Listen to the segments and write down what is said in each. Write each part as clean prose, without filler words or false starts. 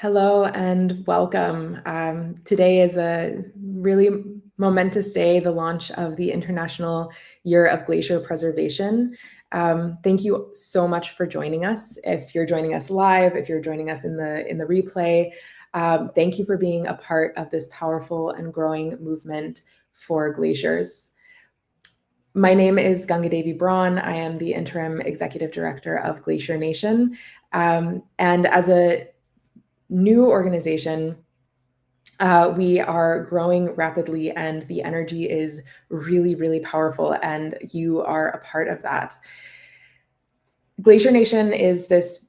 Hello and welcome. Today is a really momentous day, the launch of the International Year of Glacier Preservation. Thank you so much for joining us. If you're joining us live, if you're joining us in the replay, thank you for being a part of this powerful and growing movement for glaciers. My name is Ganga Devi Braun. I am the interim executive director of Glacier Nation. And as a new organization, we are growing rapidly and the energy is really, really powerful, and you are a part of that. Glacier Nation is this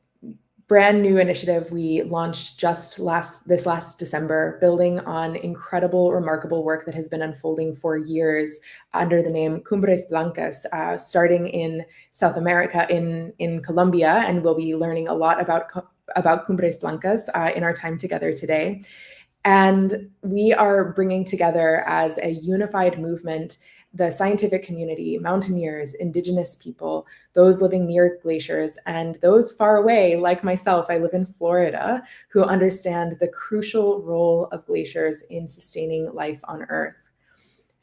brand new initiative we launched just this last December, building on incredible, remarkable work that has been unfolding for years under the name Cumbres Blancas, starting in South America, in Colombia, and we'll be learning a lot about Cumbres Blancas in our time together today. And we are bringing together as a unified movement the scientific community, mountaineers, indigenous people, those living near glaciers, and those far away, like myself, I live in Florida, who understand the crucial role of glaciers in sustaining life on Earth.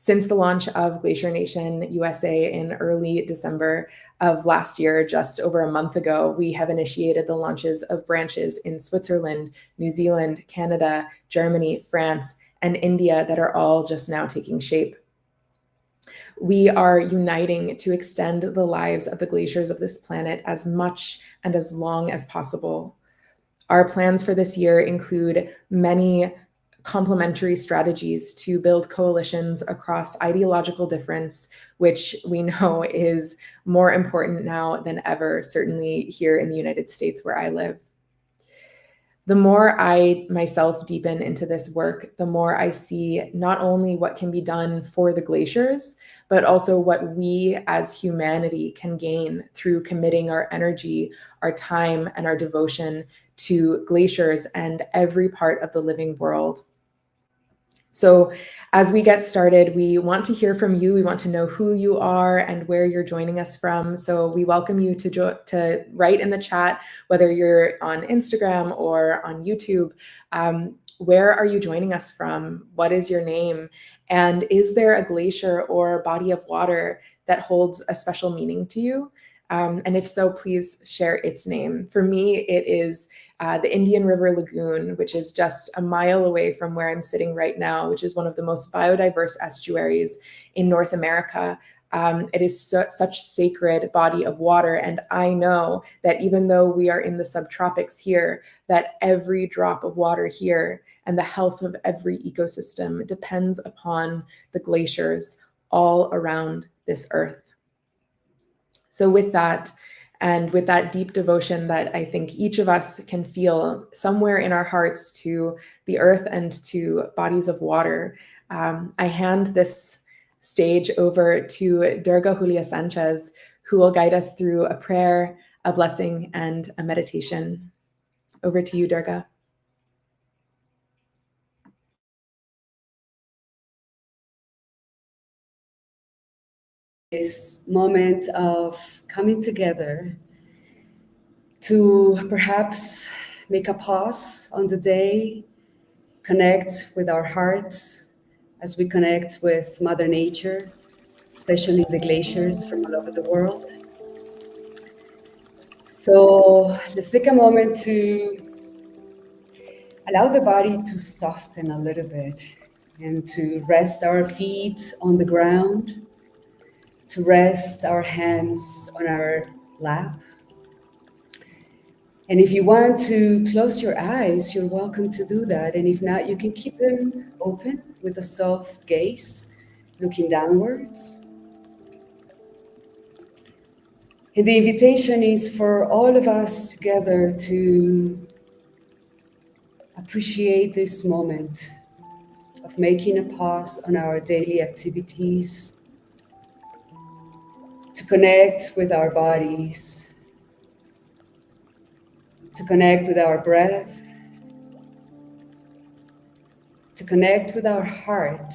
Since the launch of Glacier Nation USA in early December of last year, just over a month ago, we have initiated the launches of branches in Switzerland, New Zealand, Canada, Germany, France, and India that are all just now taking shape. We are uniting to extend the lives of the glaciers of this planet as much and as long as possible. Our plans for this year include many complementary strategies to build coalitions across ideological difference, which we know is more important now than ever, certainly here in the United States where I live. The more I myself deepen into this work, the more I see not only what can be done for the glaciers, but also what we as humanity can gain through committing our energy, our time, and our devotion to glaciers and every part of the living world. So as we get started, we want to hear from you. We want to know who you are and where you're joining us from. So we welcome you to write in the chat, whether you're on Instagram or on YouTube. Where are you joining us from? What is your name? And is there a glacier or body of water that holds a special meaning to you? And if so, please share its name. For me, it is the Indian River Lagoon, which is just a mile away from where I'm sitting right now, which is one of the most biodiverse estuaries in North America. It is such sacred body of water. And I know that even though we are in the subtropics here, that every drop of water here and the health of every ecosystem depends upon the glaciers all around this earth. So with that, and with that deep devotion that I think each of us can feel somewhere in our hearts to the earth and to bodies of water, I hand this stage over to Durga Julia Sanchez, who will guide us through a prayer, a blessing, and a meditation. Over to you, Durga. This moment of coming together to perhaps make a pause on the day, connect with our hearts as we connect with Mother Nature, especially the glaciers from all over the world. So let's take a moment to allow the body to soften a little bit and to rest our feet on the ground, to rest our hands on our lap. And if you want to close your eyes, you're welcome to do that. And if not, you can keep them open with a soft gaze, looking downwards. And the invitation is for all of us together to appreciate this moment of making a pause on our daily activities, to connect with our bodies, to connect with our breath, to connect with our heart,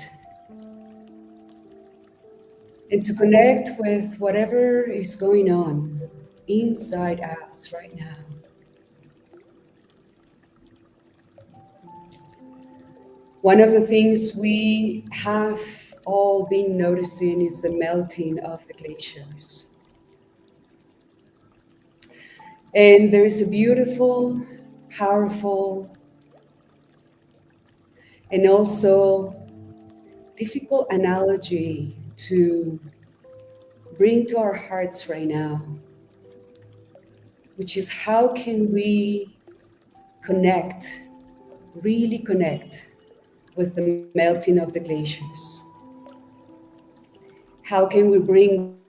and to connect with whatever is going on inside us right now. One of the things we have all been noticing is the melting of the glaciers. And there is a beautiful, powerful, and also difficult analogy to bring to our hearts right now, which is how can we connect, really connect with the melting of the glaciers? How can we bring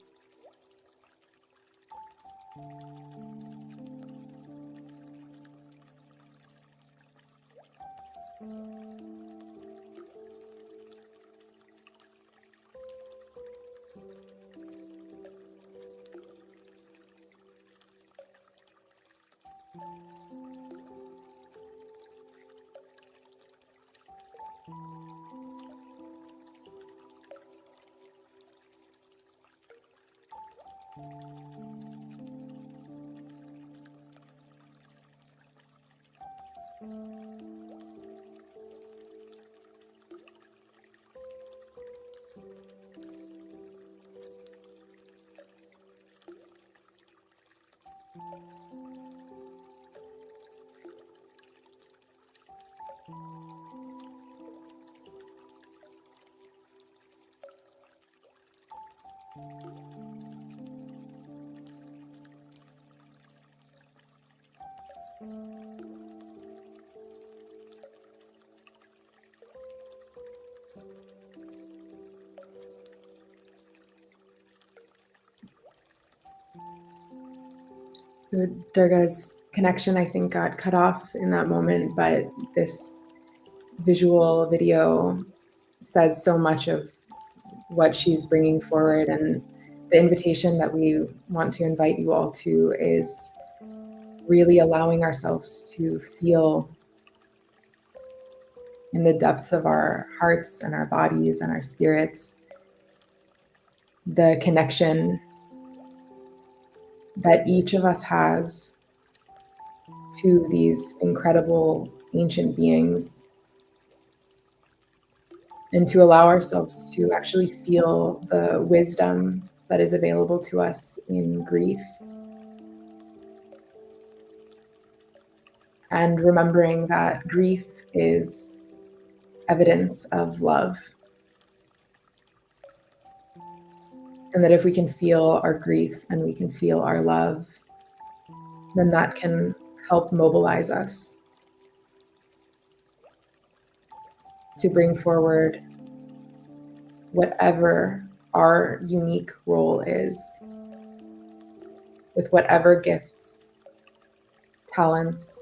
So Durga's connection, I think, got cut off in that moment, but this visual video says so much of what she's bringing forward, and the invitation that we want to invite you all to is really allowing ourselves to feel in the depths of our hearts and our bodies and our spirits the connection that each of us has to these incredible ancient beings, and to allow ourselves to actually feel the wisdom that is available to us in grief, and remembering that grief is evidence of love, and that if we can feel our grief and we can feel our love, then that can help mobilize us to bring forward whatever our unique role is, with whatever gifts, talents,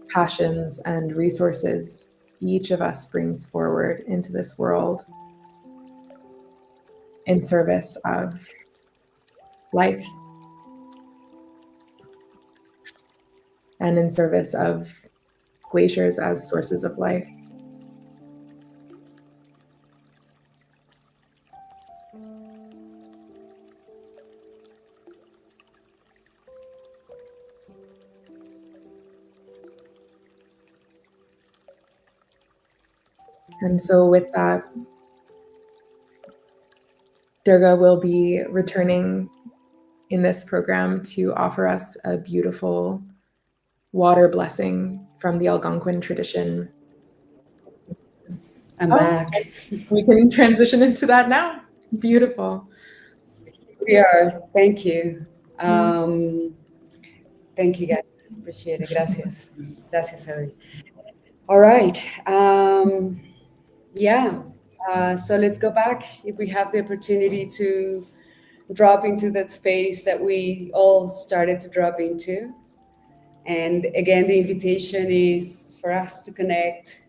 passions, and resources each of us brings forward into this world in service of life and in service of glaciers as sources of life. And so with that, Durga will be returning in this program to offer us a beautiful water blessing from the Algonquin tradition. I'm back. We can transition into that now. Beautiful. We are. Thank you. Thank you, guys. Appreciate it. Gracias. Gracias, Ellie. All right. Yeah. So let's go back. If we have the opportunity to drop into that space that we all started to drop into. And again, the invitation is for us to connect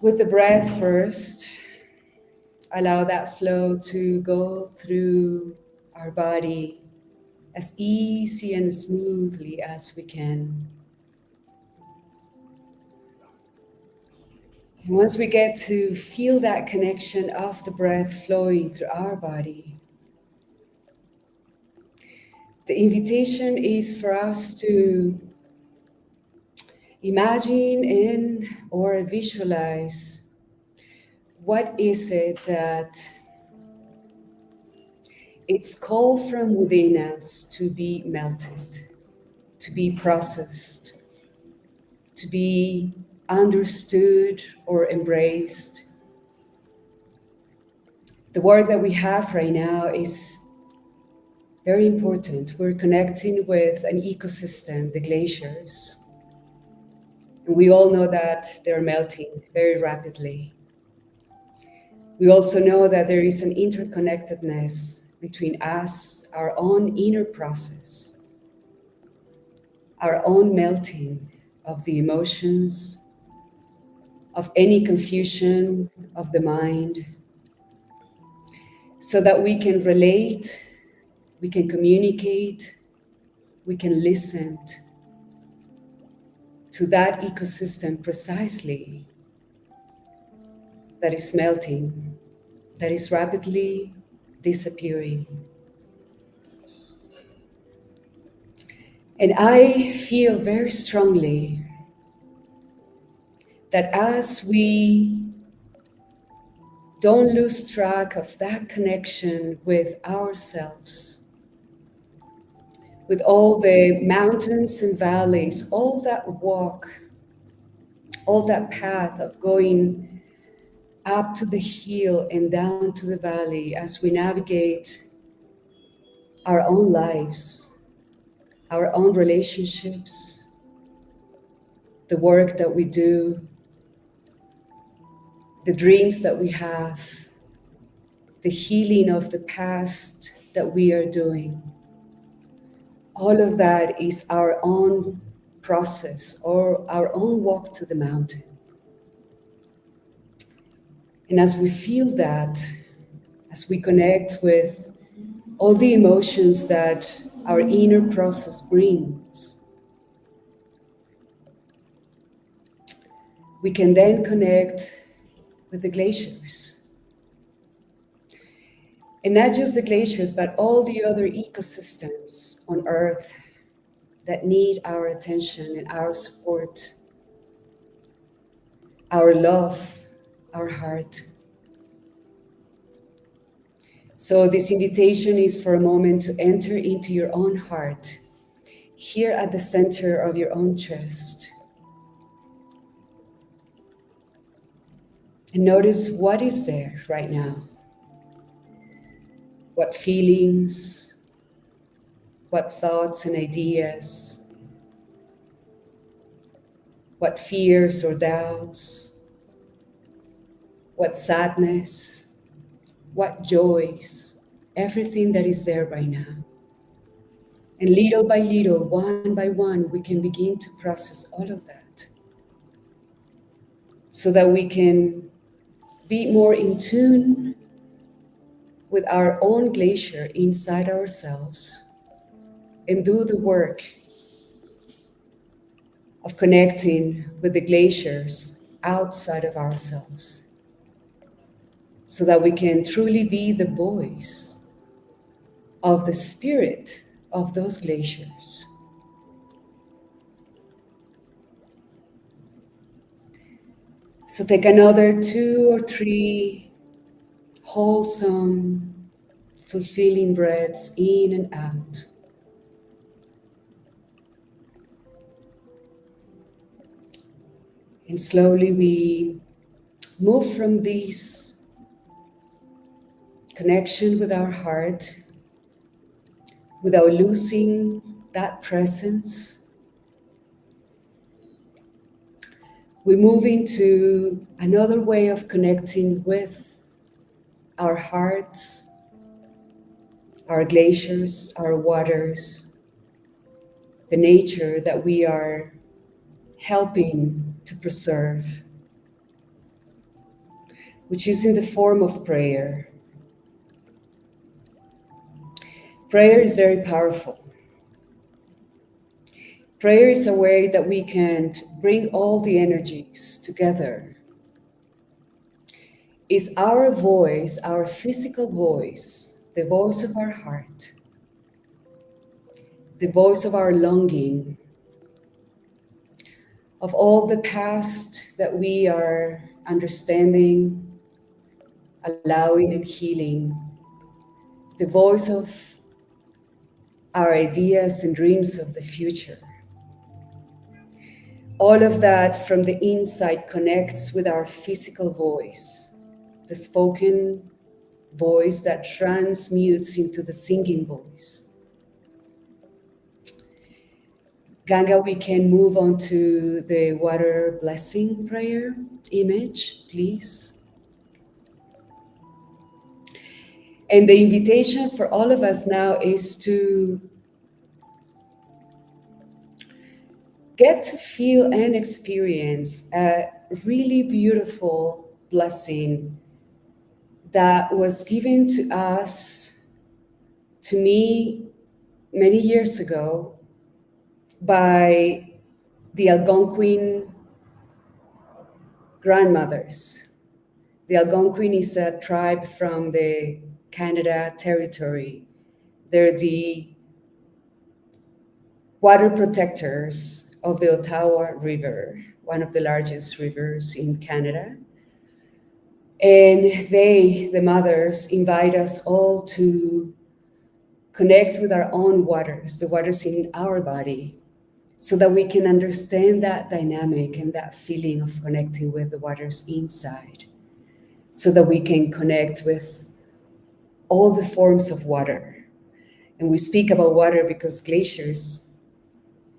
with the breath first. Allow that flow to go through our body as easy and smoothly as we can. And once we get to feel that connection of the breath flowing through our body, the invitation is for us to imagine in or visualize what is it that it's called from within us to be melted, to be processed, to be understood or embraced. The work that we have right now is very important. We're connecting with an ecosystem, the glaciers. And we all know that they're melting very rapidly. We also know that there is an interconnectedness between us, our own inner process, our own melting of the emotions, of any confusion of the mind, so that we can relate, we can communicate, we can listen to that ecosystem precisely that is melting, that is rapidly disappearing. And I feel very strongly that as we don't lose track of that connection with ourselves, with all the mountains and valleys, all that walk, all that path of going up to the hill and down to the valley as we navigate our own lives, our own relationships, the work that we do, the dreams that we have, the healing of the past that we are doing. All of that is our own process or our own walk to the mountain. And as we feel that, as we connect with all the emotions that our inner process brings, we can then connect with the glaciers. And not just the glaciers, but all the other ecosystems on Earth that need our attention and our support, our love, our heart. So this invitation is for a moment to enter into your own heart, here at the center of your own chest. And notice what is there right now. What feelings, what thoughts and ideas, what fears or doubts, what sadness, what joys, everything that is there right now. And little by little, one by one, we can begin to process all of that so that we can be more in tune with our own glacier inside ourselves and do the work of connecting with the glaciers outside of ourselves so that we can truly be the voice of the spirit of those glaciers. So take another 2 or 3 wholesome, fulfilling breaths in and out. And slowly we move from this connection with our heart without losing that presence. We move into another way of connecting with our hearts, our glaciers, our waters, the nature that we are helping to preserve, which is in the form of prayer. Prayer is very powerful. Prayer is a way that we can bring all the energies together. It's our voice, our physical voice, the voice of our heart, the voice of our longing, of all the past that we are understanding, allowing and healing, the voice of our ideas and dreams of the future. All of that from the inside connects with our physical voice, the spoken voice that transmutes into the singing voice. Ganga, we can move on to the water blessing prayer image, please. And the invitation for all of us now is to get to feel and experience a really beautiful blessing that was given to us, to me, many years ago by the Algonquin grandmothers. The Algonquin is a tribe from the Canada territory. They're the water protectors of the Ottawa River, one of the largest rivers in Canada. And they, the mothers, invite us all to connect with our own waters, the waters in our body, so that we can understand that dynamic and that feeling of connecting with the waters inside, so that we can connect with all the forms of water. And we speak about water because glaciers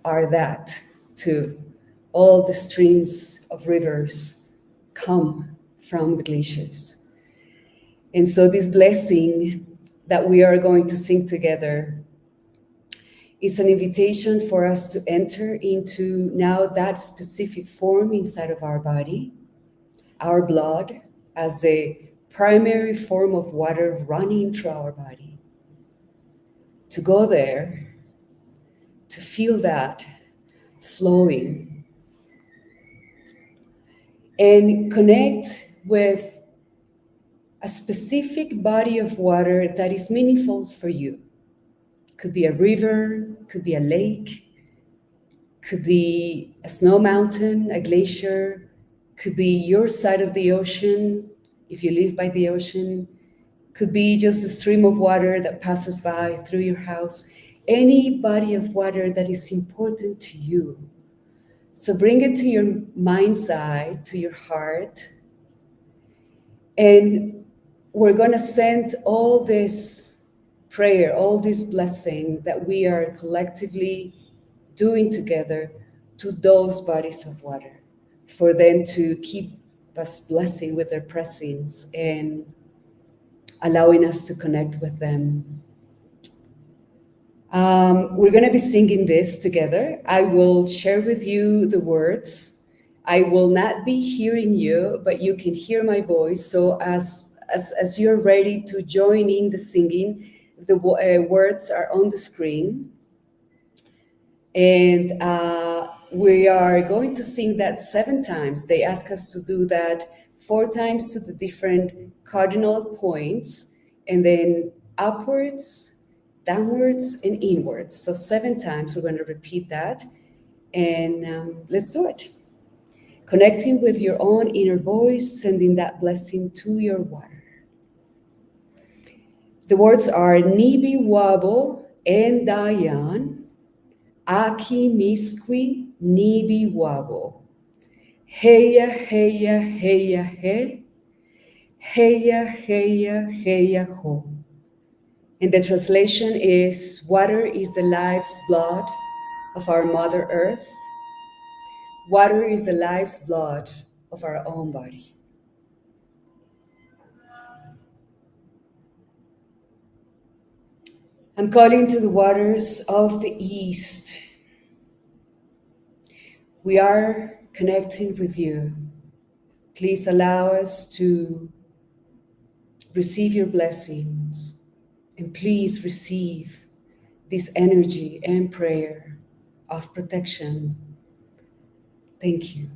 are that too. All the streams of rivers come from the glaciers. And so this blessing that we are going to sing together is an invitation for us to enter into now that specific form inside of our body, our blood, as a primary form of water running through our body. To go there, to feel that flowing, and connect with a specific body of water that is meaningful for you. Could be a river, could be a lake, could be a snow mountain, a glacier, could be your side of the ocean, if you live by the ocean, could be just a stream of water that passes by through your house, any body of water that is important to you. So bring it to your mind's eye, to your heart, and we're going to send all this prayer, all this blessing that we are collectively doing together to those bodies of water, for them to keep us blessing with their presence and allowing us to connect with them. We're going to be singing this together. I will share with you the words. I will not be hearing you, but you can hear my voice. So as you're ready to join in the singing, the words are on the screen. And we are going to sing that 7 times. They ask us to do that 4 times to the different cardinal points, and then upwards, downwards, and inwards. So 7 times we're going to repeat that. And let's do it. Connecting with your own inner voice, sending that blessing to your water. The words are Nibi Wabo and Dayan, Aki Miskwi Nibi Wabo. Heya, heya, heya, he. Heya, heya, heya, ho. And the translation is, water is the life's blood of our Mother Earth. Water is the life's blood of our own body. I'm calling to the waters of the East. We are connecting with you. Please allow us to receive your blessings, and please receive this energy and prayer of protection. Thank you.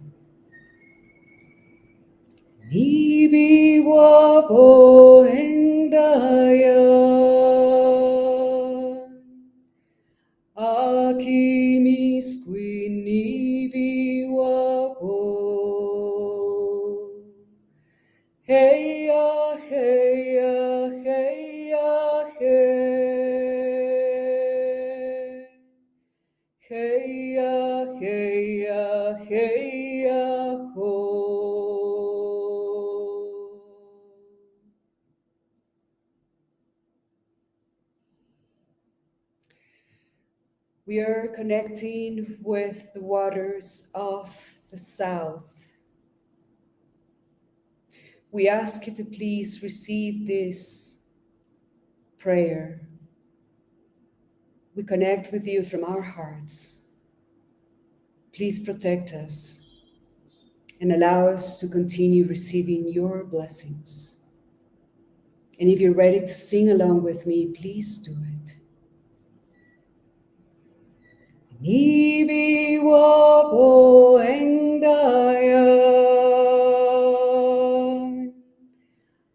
Nibi Wabo Endayan, Aki Miskwi Nibi Wabo. Hey ya, hey ya, hey ya, hey. Hey ya, hey ya, hey ya, ho. We are connecting with the waters of the south. We ask you to please receive this prayer. We connect with you from our hearts. Please protect us and allow us to continue receiving your blessings. And if you're ready to sing along with me, please do it. Nibi wapo engdayan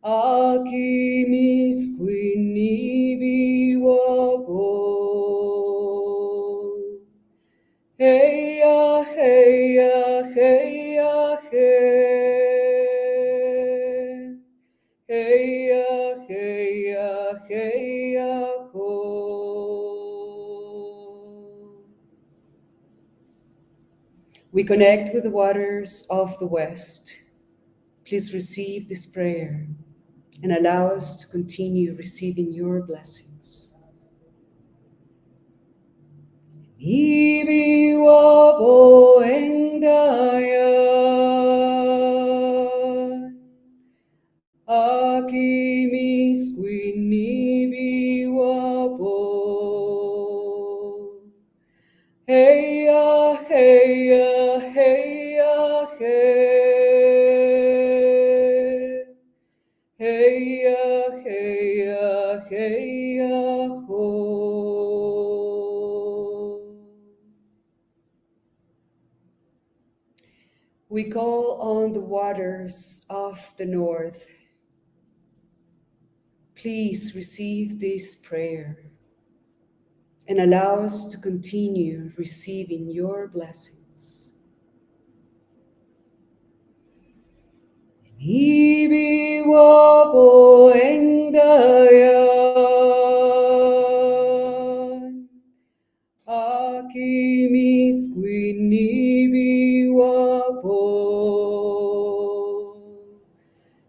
Aki misquin nibi wapo Hey ya, hey ya, hey ya, hey. Hey ya, hey ya, hey ya, ho. We connect with the waters of the West. Please receive this prayer and allow us to continue receiving your blessings. Ibi wabo endayan Aki misquin ibi wabo Hey ya, hey ya, hey ya, hey. Hey ya, hey ya, hey ya, ho. We call on the waters of the north. Please receive this prayer and allow us to continue receiving your blessings. Ibi wabo endayan Aki misquin ibi wabo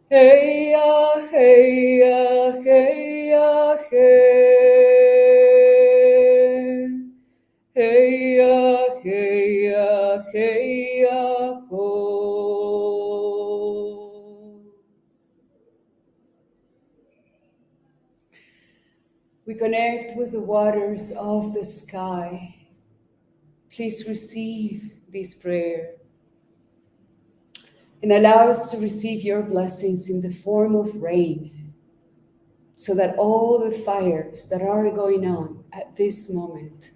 Hey ya, hey ya, hey ya, hey. Hey ya, hey ya, hey ya, ho. We connect with the waters of the sky. Please receive this prayer and allow us to receive your blessings in the form of rain, so that all the fires that are going on at this moment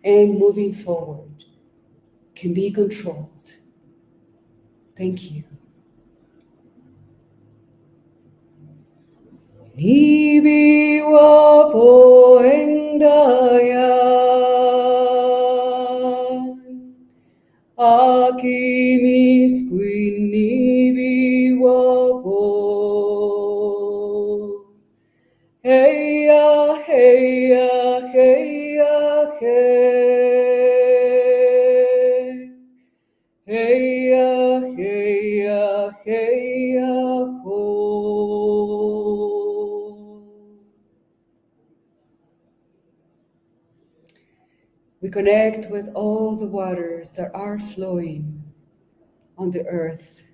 and moving forward can be controlled. Thank you. Nibi wapo endayan Aki misquin nibi wapo Hey ya, hey ya, hey ya, hey. Hey ya, hey ya, hey ya, ho. We connect with all the waters that are flowing on the earth.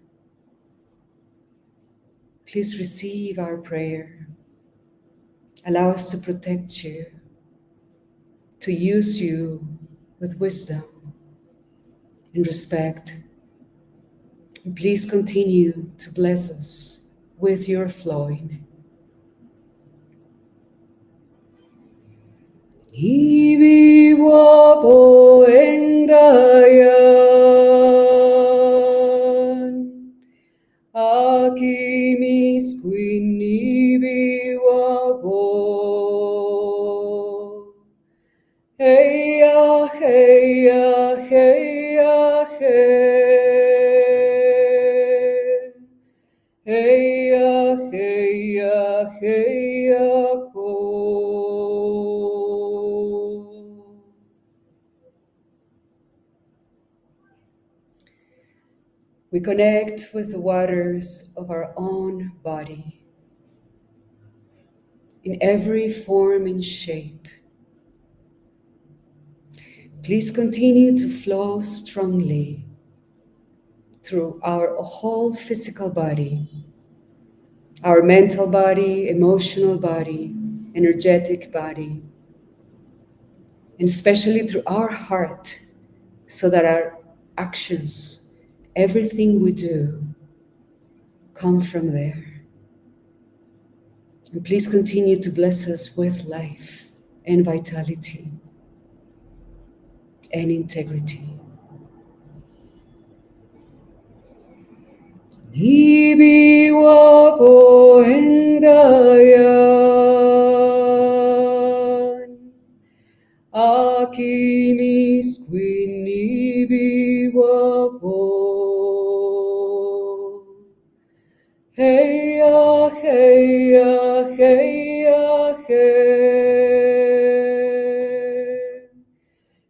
Please receive our prayer. Allow us to protect you, to use you with wisdom and respect. And please continue to bless us with your flowing. Ibi wapo endayan Aki misquin ibi wapo Hey ya, hey ya, hey ya, hey. Hey We connect with the waters of our own body in every form and shape. Please continue to flow strongly through our whole physical body, our mental body, emotional body, energetic body, and especially through our heart, so that our actions, everything we do, come from there. And please continue to bless us with life and vitality and integrity. Nibi wapo endayan, aki squin nibi wapo. Hey ya, hey ya, hey ya, hey.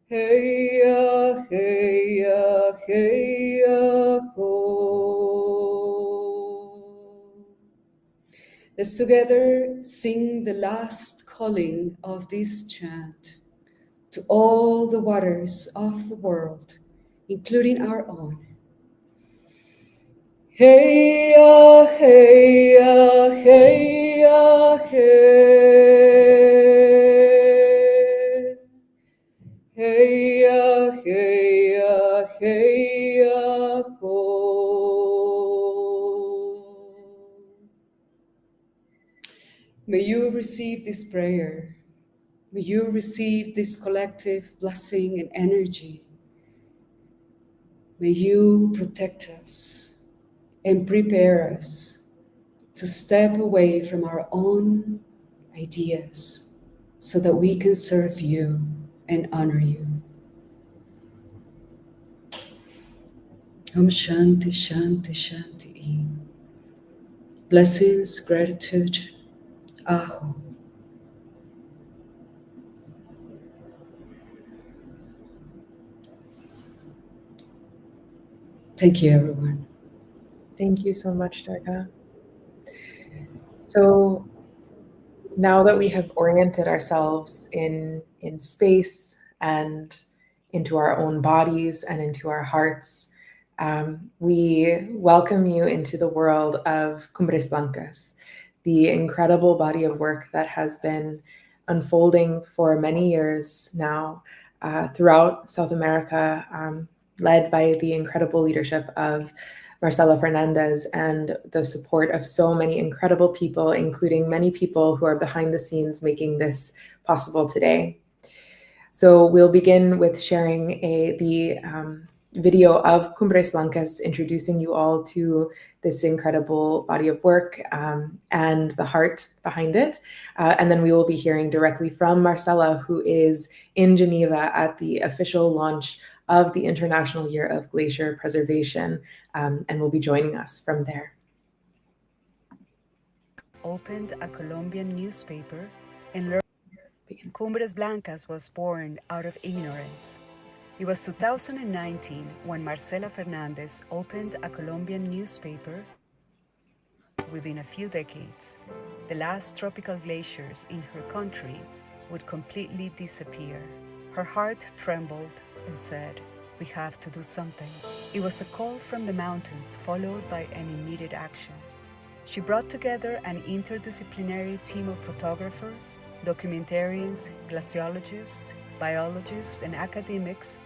Hey ya, hey ya, hey ya, ho. Let's together sing the last calling of this chant to all the waters of the world, including our own. Hey ya, hey ya, hey ya, hey. Hey ya, hey ya, hey ya, ho. May you receive this prayer. May you receive this collective blessing and energy. May you protect us and prepare us to step away from our own ideas so that we can serve you and honor you. Om Shanti, Shanti, Shanti. Blessings, gratitude, Aho. Thank you, everyone. Thank you so much, Durga. So now that we have oriented ourselves in space and into our own bodies and into our hearts, we welcome you into the world of Cumbres Blancas, the incredible body of work that has been unfolding for many years now throughout South America, led by the incredible leadership of Marcela Fernandez and the support of so many incredible people, including many people who are behind the scenes making this possible today. So we'll begin with sharing the video of Cumbres Blancas, introducing you all to this incredible body of work and the heart behind it. And then we will be hearing directly from Marcela, who is in Geneva at the official launch of the International Year of Glacier Preservation, and will be joining us from there. Opened a Colombian newspaper and learned Cumbres Blancas was born out of ignorance. It was 2019 when Marcela Fernandez opened a Colombian newspaper. Within a few decades, the last tropical glaciers in her country would completely disappear. Her heart trembled and said, "We have to do something." It was a call from the mountains followed by an immediate action. She brought together an interdisciplinary team of photographers, documentarians, glaciologists, biologists, and academics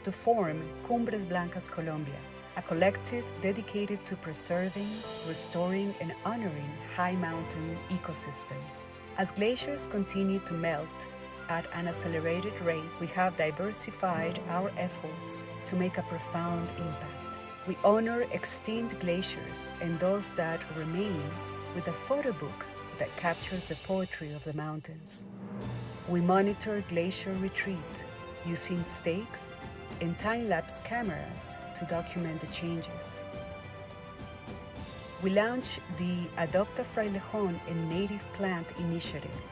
to form Cumbres Blancas Colombia, a collective dedicated to preserving, restoring, and honoring high mountain ecosystems. As glaciers continue to melt at an accelerated rate, we have diversified our efforts to make a profound impact. We honor extinct glaciers and those that remain with a photo book that captures the poetry of the mountains. We monitor glacier retreat using stakes and time-lapse cameras to document the changes. We launched the Adopt a Frailejón and Native Plant Initiative,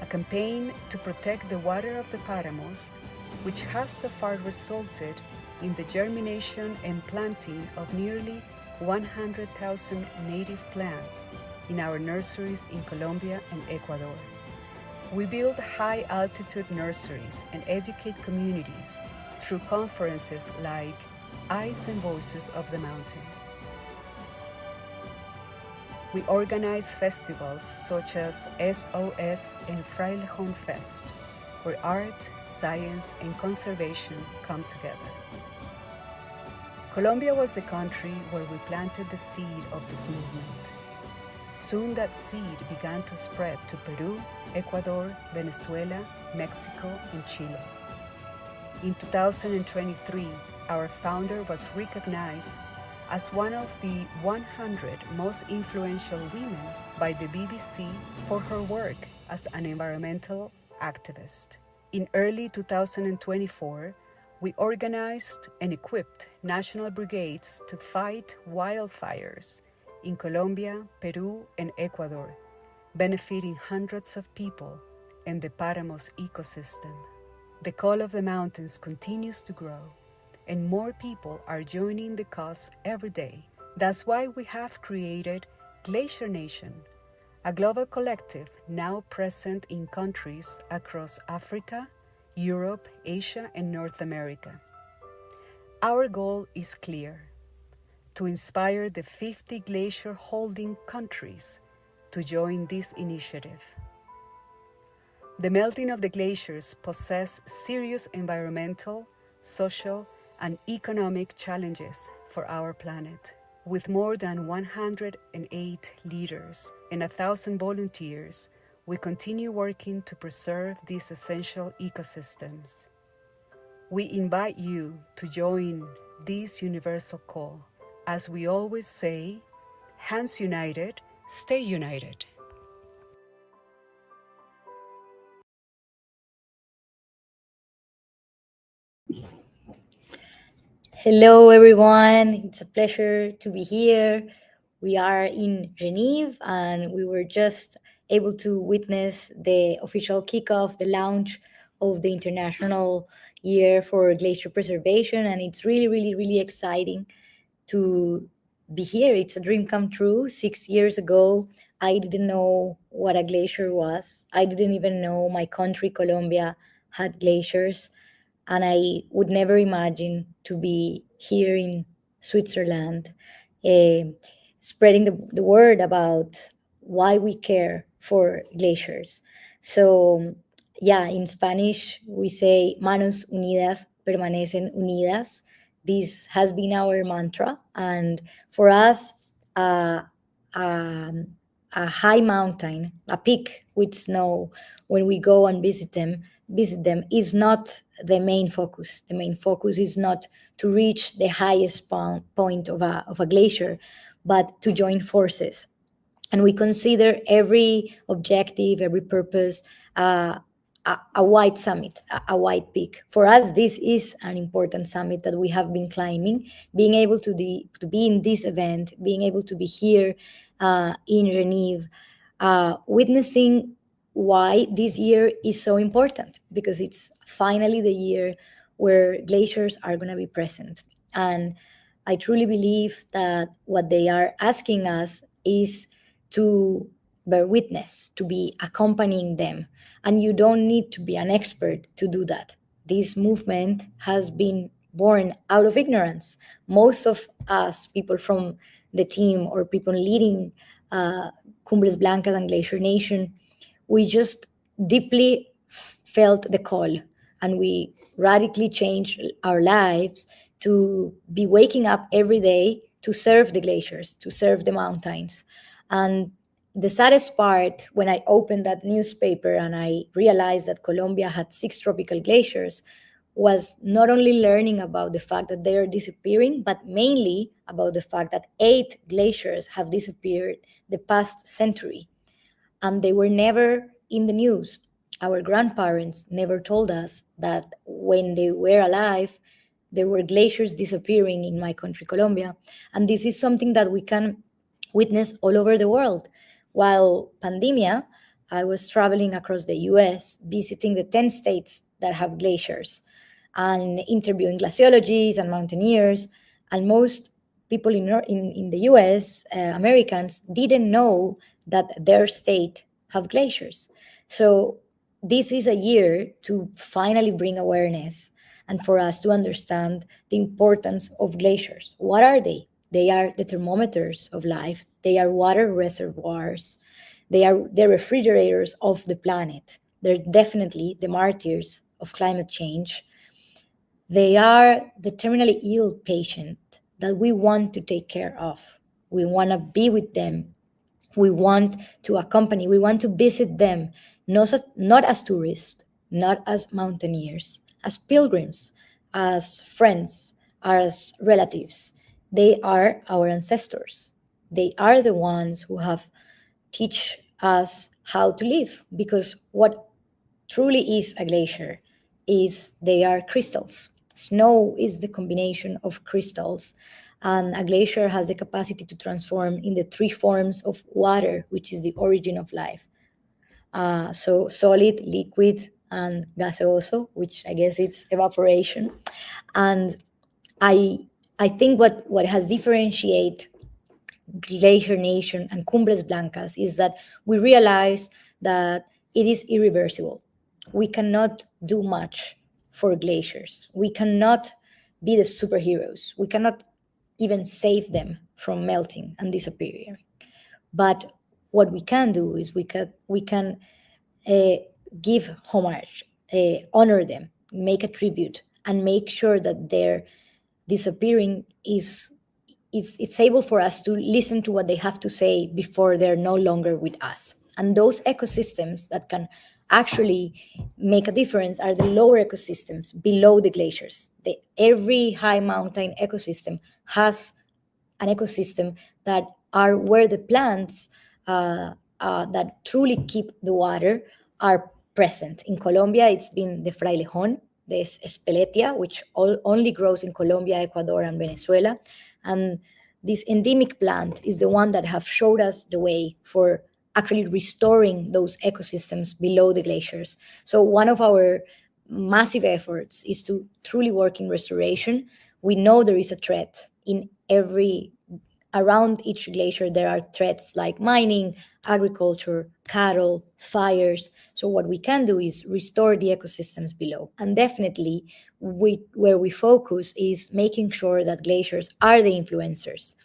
a campaign to protect the water of the Páramos, which has so far resulted in the germination and planting of nearly 100,000 native plants in our nurseries in Colombia and Ecuador. We build high-altitude nurseries and educate communities through conferences like Eyes and Voices of the Mountain. We organize festivals such as SOS and Frailejón Fest, where art, science, and conservation come together. Colombia was the country where we planted the seed of this movement. Soon that seed began to spread to Peru, Ecuador, Venezuela, Mexico, and Chile. In 2023, our founder was recognized as one of the 100 most influential women by the BBC for her work as an environmental activist. In early 2024, we organized and equipped national brigades to fight wildfires in Colombia, Peru, and Ecuador, benefiting hundreds of people and the Paramos ecosystem. The call of the mountains continues to grow, and more people are joining the cause every day. That's why we have created Glacier Nation, a global collective now present in countries across Africa, Europe, Asia, and North America. Our goal is clear: to inspire the 50 glacier-holding countries to join this initiative. The melting of the glaciers poses serious environmental, social, and economic challenges for our planet. With more than 108 leaders and 1,000 volunteers, we continue working to preserve these essential ecosystems. We invite you to join this universal call. As we always say, hands united, stay united. Hello, everyone. It's a pleasure to be here. We are in Geneva, and we were just able to witness the official kickoff, the launch of the International Year for Glacier Preservation. And it's really, really, really exciting to be here. It's a dream come true. 6 years ago, I didn't know what a glacier was. I didn't even know my country, Colombia, had glaciers. And I would never imagine to be here in Switzerland, spreading the word about why we care for glaciers. So, yeah, in Spanish, we say manos unidas permanecen unidas. This has been our mantra. And for us, um, a high mountain, a peak with snow, when we go and visit them is not the main focus. The main focus is not to reach the highest point of a glacier, but to join forces. And we consider every objective, every purpose, a white summit, a white peak. For us, this is an important summit that we have been climbing. Being able to be in this event, being able to be here in Geneva, witnessing why this year is so important, because it's finally the year where glaciers are going to be present. And I truly believe that what they are asking us is to bear witness, to be accompanying them. And you don't need to be an expert to do that. This movement has been born out of ignorance. Most of us, people from the team or people leading Cumbres Blancas and Glacier Nation, we just deeply felt the call, and we radically changed our lives to be waking up every day to serve the glaciers, to serve the mountains. And the saddest part, when I opened that newspaper and I realized that Colombia had 6 tropical glaciers, was not only learning about the fact that they are disappearing, but mainly about the fact that 8 glaciers have disappeared the past century. And they were never in the news. Our grandparents never told us that when they were alive, there were glaciers disappearing in my country, Colombia. And this is something that we can witness all over the world. While pandemia, I was traveling across the US, visiting the 10 states that have glaciers. and interviewing glaciologists and mountaineers. And most people in the US, Americans, didn't know that their state have glaciers. So this is a year to finally bring awareness and for us to understand the importance of glaciers. What are they? They are the thermometers of life. They are water reservoirs. They are the refrigerators of the planet. They're definitely the martyrs of climate change. They are the terminally ill patient that we want to take care of. We want to be with them. We want to accompany, we want to visit them, not as tourists, not as mountaineers, as pilgrims, as friends, as relatives. They are our ancestors. They are the ones who have teach us how to live, because what truly is a glacier is they are crystals. Snow is the combination of crystals, and a glacier has the capacity to transform in the three forms of water, which is the origin of life. So solid, liquid, and gaseoso, which I guess it's evaporation. And I think what has differentiated Glacier Nation and Cumbres Blancas is that we realize that it is irreversible. We cannot do much for glaciers. We cannot be the superheroes. We cannot even save them from melting and disappearing. But what we can do is we can give homage, honor them, make a tribute, and make sure that their disappearing is it's able for us to listen to what they have to say before they're no longer with us. And those ecosystems that can actually make a difference are the lower ecosystems below the glaciers. Every high mountain ecosystem has an ecosystem that are where the plants that truly keep the water are present. In Colombia, it's been the frailejón, the espeletia, which only grows in Colombia, Ecuador, and Venezuela. And this endemic plant is the one that have showed us the way for actually restoring those ecosystems below the glaciers. So one of our massive efforts is to truly work in restoration. We know there is a threat in around each glacier. There are threats like mining, agriculture, cattle, fires. So what we can do is restore the ecosystems below. And definitely where we focus is making sure that glaciers are the influencers,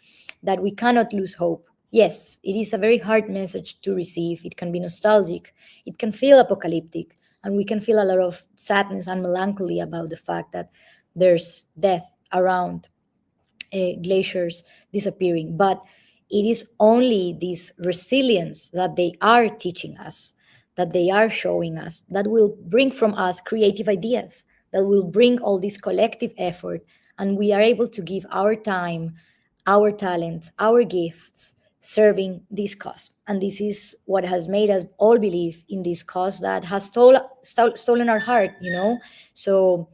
that we cannot lose hope. Yes, it is a very hard message to receive. It can be nostalgic. It can feel apocalyptic. And we can feel a lot of sadness and melancholy about the fact that there's death around glaciers disappearing. But it is only this resilience that they are teaching us, that they are showing us, that will bring from us creative ideas, that will bring all this collective effort, and we are able to give our time, our talent, our gifts, serving this cause. And this is what has made us all believe in this cause that has stolen our heart, So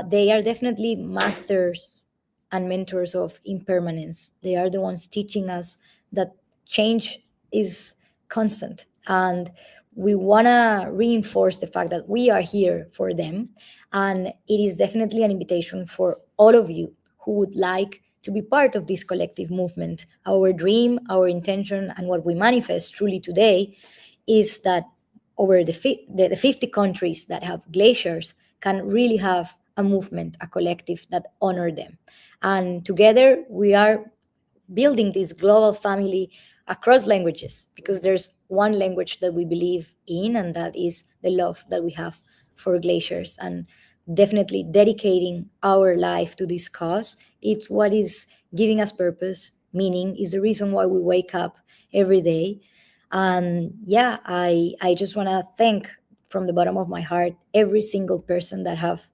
they are definitely masters and mentors of impermanence. They are the ones teaching us that change is constant. And we want to reinforce the fact that we are here for them. And it is definitely an invitation for all of you who would like to be part of this collective movement. Our dream, our intention, and what we manifest truly today is that over the 50 countries that have glaciers can really have a movement, a collective that honor them. And together we are building this global family across languages, because there's one language that we believe in, and that is the love that we have for glaciers. And definitely dedicating our life to this cause, it's what is giving us purpose, meaning, is the reason why we wake up every day. And yeah, I just want to thank from the bottom of my heart every single person that have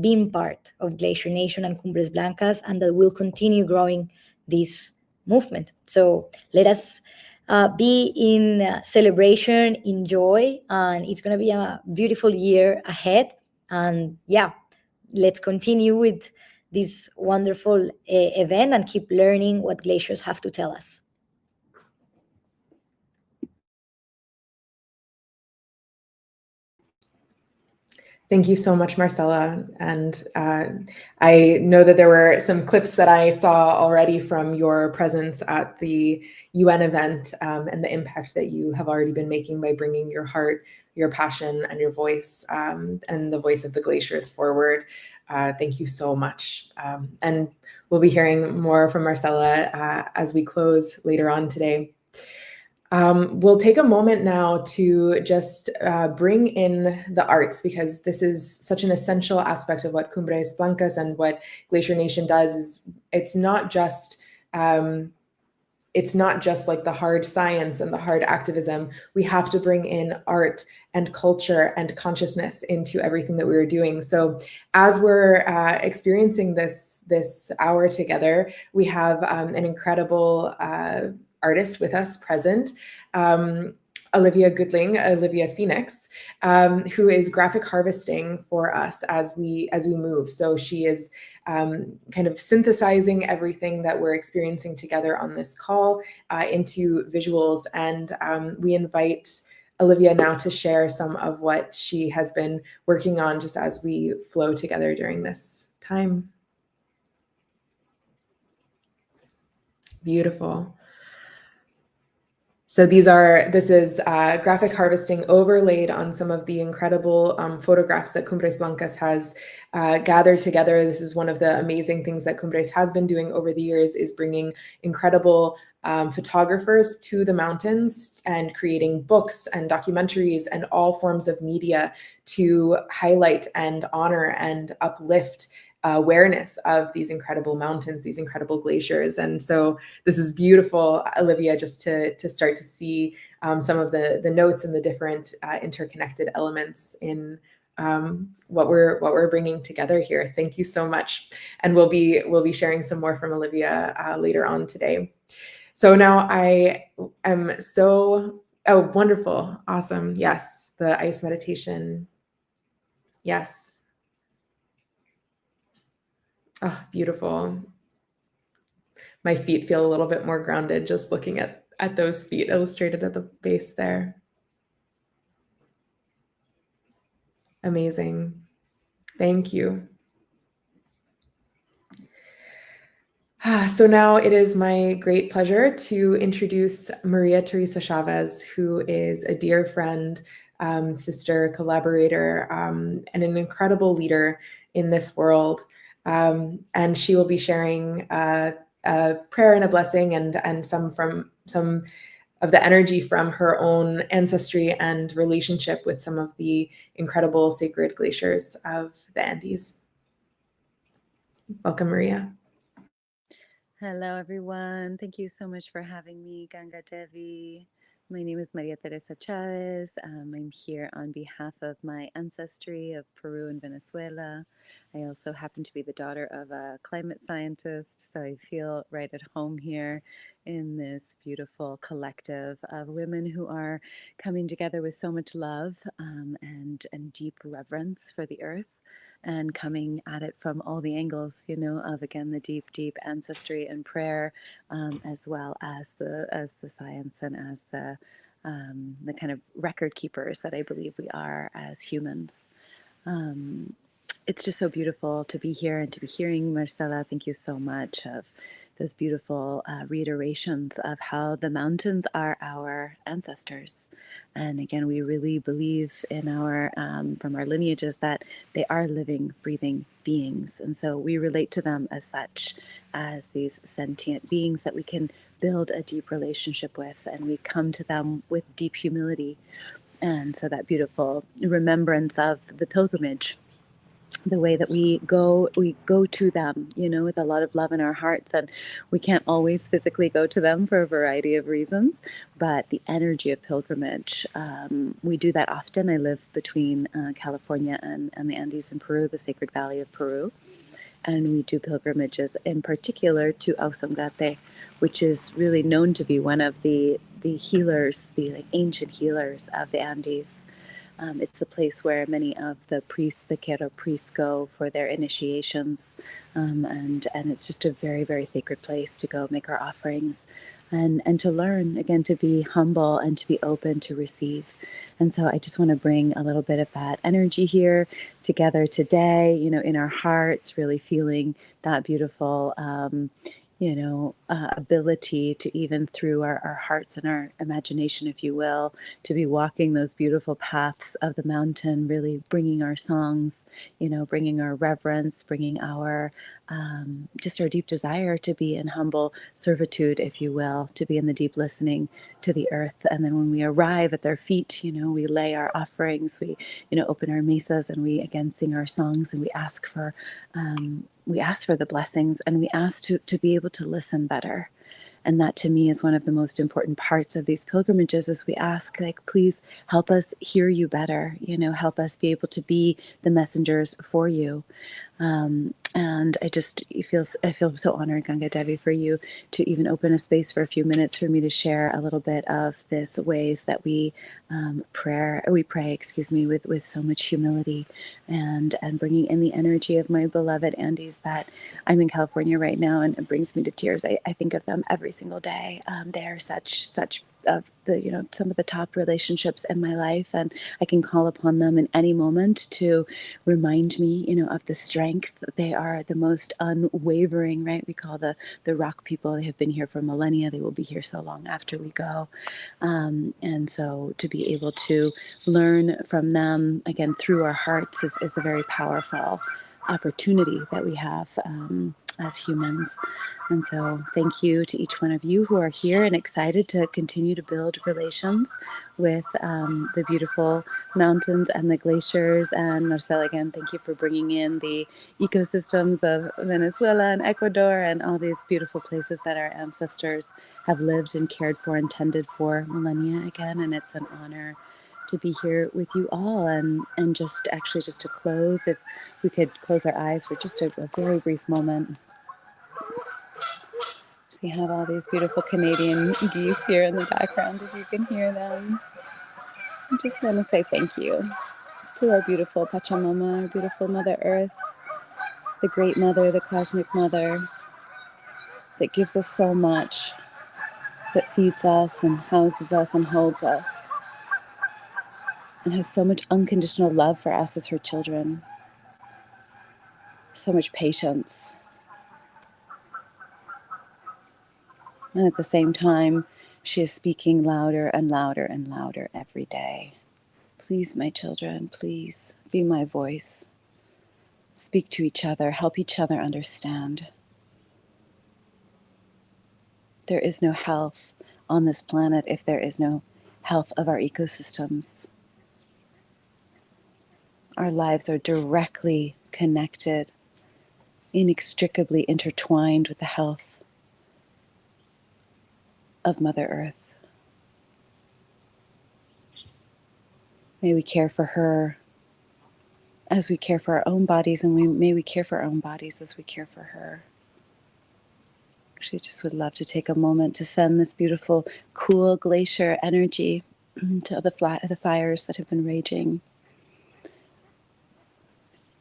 been part of Glacier Nation and Cumbres Blancas, and that will continue growing this movement. So let us be in celebration, in joy, and it's going to be a beautiful year ahead. And yeah, let's continue with this wonderful event and keep learning what glaciers have to tell us. Thank you so much, Marcela. And I know that there were some clips that I saw already from your presence at the UN event and the impact that you have already been making by bringing your heart, your passion, and your voice and the voice of the glaciers forward. Thank you so much. And we'll be hearing more from Marcela as we close later on today. We'll take a moment now to just bring in the arts, because this is such an essential aspect of what Cumbres Blancas and what Glacier Nation does. Is it's not just like the hard science and the hard activism. We have to bring in art and culture and consciousness into everything that we are doing. So as we're experiencing this hour together, we have an incredible artist with us present, Olivia Phoenix, who is graphic harvesting for us as we move. So she is kind of synthesizing everything that we're experiencing together on this call into visuals. And we invite Olivia now to share some of what she has been working on just as we flow together during this time. Beautiful. So this is graphic harvesting overlaid on some of the incredible photographs that Cumbres Blancas has gathered together. This is one of the amazing things that Cumbres has been doing over the years, is bringing incredible photographers to the mountains and creating books and documentaries and all forms of media to highlight and honor and uplift awareness of these incredible mountains, these incredible glaciers. And so this is beautiful, Olivia, just to start to see some of the notes and the different interconnected elements in what we're bringing together here. Thank you so much. And we'll be sharing some more from Olivia later on today. So now I am wonderful. Awesome. Yes. The ice meditation. Yes. Oh, beautiful. My feet feel a little bit more grounded just looking at those feet illustrated at the base there. Amazing. Thank you. So now it is my great pleasure to introduce Maria Teresa Chavez, who is a dear friend, sister, collaborator, and an incredible leader in this world. And she will be sharing a prayer and a blessing and some of the energy from her own ancestry and relationship with some of the incredible sacred glaciers of the Andes. Welcome, Maria. Hello, everyone. Thank you so much for having me, Ganga Devi. My name is Maria Teresa Chavez. I'm here on behalf of my ancestry of Peru and Venezuela. I also happen to be the daughter of a climate scientist, so I feel right at home here in this beautiful collective of women who are coming together with so much love and deep reverence for the earth, and coming at it from all the angles, of, again, the deep ancestry and prayer, as well as the science and as the kind of record keepers that I believe we are as humans. It's just so beautiful to be here and to be hearing Marcela. Thank you so much of those beautiful reiterations of how the mountains are our ancestors. And again, we really believe in from our lineages that they are living, breathing beings. And so we relate to them as such, as these sentient beings that we can build a deep relationship with, and we come to them with deep humility. And so that beautiful remembrance of the pilgrimage, the way that we go to them, with a lot of love in our hearts. And we can't always physically go to them for a variety of reasons, but the energy of pilgrimage, we do that often. I live between California and the Andes in Peru, the Sacred Valley of Peru. And we do pilgrimages in particular to Ausangate, which is really known to be one of the healers, the ancient healers of the Andes. It's the place where many of the priests, the Quero priests, go for their initiations, and it's just a very, very sacred place to go make our offerings. and to learn, again, to be humble and to be open to receive. And so I just want to bring a little bit of that energy here together today, in our hearts, really feeling that beautiful, ability to, even through our hearts and our imagination, if you will, to be walking those beautiful paths of the mountain, really bringing our songs, bringing our reverence, bringing our just our deep desire to be in humble servitude, if you will, to be in the deep listening to the earth. And then when we arrive at their feet, we lay our offerings, we, open our mesas, and we again sing our songs, and we ask for the blessings, and we ask to be able to listen better. And that, to me, is one of the most important parts of these pilgrimages, is we ask, like, please help us hear you better, help us be able to be the messengers for you. And I feel so honored, Ganga Devi, for you to even open a space for a few minutes for me to share a little bit of this ways that we pray, with so much humility, and bringing in the energy of my beloved Andes. That I'm in California right now, and it brings me to tears. I think of them every single day. They are such of the some of the top relationships in my life, and I can call upon them in any moment to remind me of the strength. They are the most unwavering, right? We call the rock people. They have been here for millennia. They will be here so long after we go. And so to be able to learn from them again through our hearts is a very powerful opportunity that we have as humans. And so thank you to each one of you who are here and excited to continue to build relations with the beautiful mountains and the glaciers. And Marcela, again, thank you for bringing in the ecosystems of Venezuela and Ecuador and all these beautiful places that our ancestors have lived and cared for and tended for millennia again. And it's an honor to be here with you all. And just to close, if we could close our eyes for just a very brief moment. So you have all these beautiful Canadian geese here in the background, if you can hear them. I just want to say thank you to our beautiful Pachamama, our beautiful Mother Earth, the Great Mother, the Cosmic Mother, that gives us so much, that feeds us and houses us and holds us, and has so much unconditional love for us as her children, so much patience. And at the same time, she is speaking louder and louder and louder every day. Please, my children, please be my voice. Speak to each other, help each other understand. There is no health on this planet if there is no health of our ecosystems. Our lives are directly connected, inextricably intertwined with the health of Mother Earth. May we care for her as we care for our own bodies, and may we care for our own bodies as we care for her. Actually, just would love to take a moment to send this beautiful, cool glacier energy to the fires that have been raging,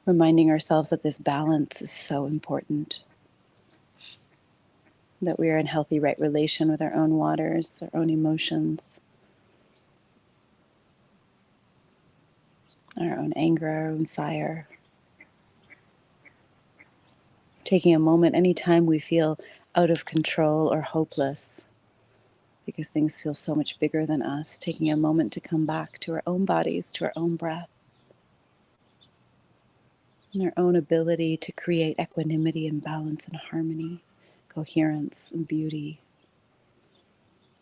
reminding ourselves that this balance is so important, that we are in healthy right relation with our own waters, our own emotions, our own anger, our own fire. Taking a moment anytime we feel out of control or hopeless because things feel so much bigger than us, taking a moment to come back to our own bodies, to our own breath, and our own ability to create equanimity and balance and harmony, coherence and beauty